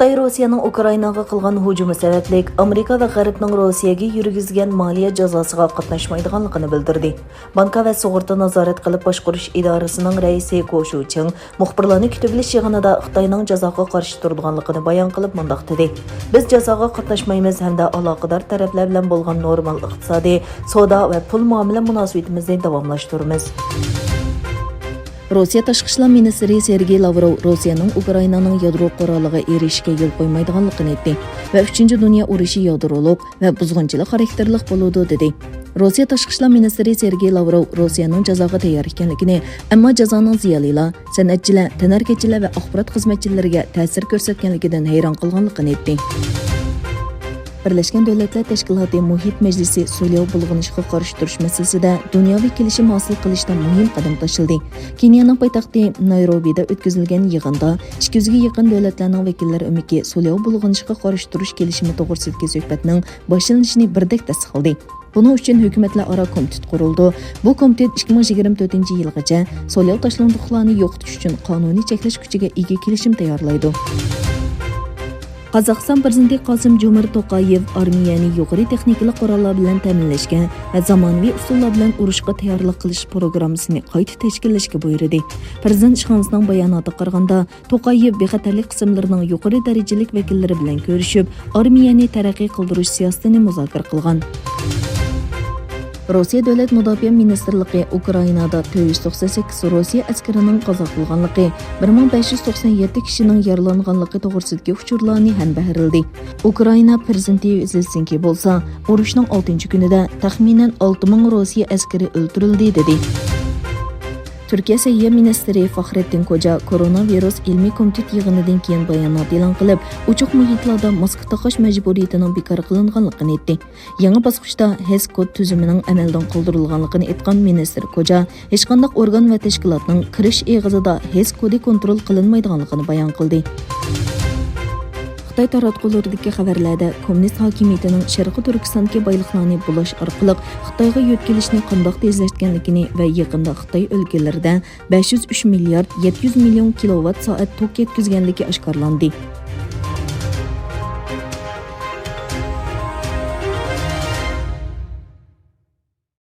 Xitoy Rossiyaning Ukrainaga qilgan hujumi sababli Amerika va G'arbning Rossiyaga yurgizgan moliya jazosiga qatnashmaydiganligini bildirdi. Banka va sug'urta nazorat qilib boshqarish idorasining raisi Go Shuching muxbirlarni kutib olish yig'inida Xitoyning jazoga qarshi turadiganligini bayon qilib mundaq dedi. Biz jazoga qatnashmaymiz hamda aloqador taraflar bilan bo'lgan normal iqtisodiy, savdo va pul muomala munosabatimizni davomlashtiramiz. Rossiya Tashqi ishlar ministri Sergey Lavrov Rossiyaning Ukrainaning yadro quroliga erishishga yo'l qo'ymaydiganligini aytdi va 3-dunyo urushi yadroliq va buzg'unchilik xarakterlik bo'ladi dedi. Rossiya Tashqi ishlar ministri Sergey Lavrov Rossiyaning jazoga tayyor ekanligini, ammo jazoning ziyolilar, san'atchilar, tanarkachilar va axborot xizmatchilariga ta'sir ko'rsatganligidan hayron qolganligini aytdi. Birleşken Devletler Teşkilatı Muhit Meclisi Sulyo bulğunuşqa qarşı turish masalasida dunyoviy kelishim hosil qilishda muhim qadam tashildi. Kenyaning poytaxti Nayrobida o'tkazilgan yig'inda 200 ga yaqin davlatlarning vakillari umiki Sulyo bulğunuşqa qarshi turish kelishimi to'g'risidagi suhbatning boshlanishini birdek tasdiqladi. Buning uchun hukumatlararo komitet qurildi. Bu komitet 2024-yilgacha Sulyo tashlandiqlarni yo'qotish uchun qonuniy cheklash kuchiga ega kelishim tayyorlaydi. Qozog'iston prezidenti Qosim-Jomart To'qayev armiyani yuqori texnikalik qurollar bilan ta'minlashga va zamonaviy usullar bilan urushga tayyorlik qilish programmasini qayta tashkillashga buyurdi. Prezident ishxonasining bayonotiga qaraganda, To'qayev bexatarlik qismlarining yuqori darajalik vakillari bilan ko'rishib, armiyani taraqqiy qildirish siyosatini muzokara qilgan. Rossiya Davlat Mudofaa Ministrligi Ukrainada 498 Rossiya askarining qazo qilganligi, 1597 kishining yaralanganligi to'g'risidagi uchurlarni ham berildi. Ukraina prezidenti Zelenskiy bo'lsa, urushning 6-kunida taxminan 6000 Rossiya askari o'ldirildi dedi. Turkiya Səhiyyə Ministri Fahrettin Koca koronavirus ilmiy komitet yig'inidan keyin bayonot e'lon qilib, ochiq muhitlarda maska taqash majburiyatining bekor qilinganligini aytdi. Yangi bosqichda HES kod tuzumining amaldan qoldirilganligini aytgan ministr Koca, hech qanday organ va tashkilotning kirish eg'izida HES kodi kontrol qilinmaydiganligini bayon qildi. Xitoy taratqulardagi xabarlarda kommunist hokimiyatining Sharqiy Turkistondagi boyliqlarni bulash orqali Xitoyga yetkazishni qanday tezlashganligini va yaqinda Xitoy o'lkalarida 503 milliard 700 million kilovat soat tok yetkazganligi oshkorlandi.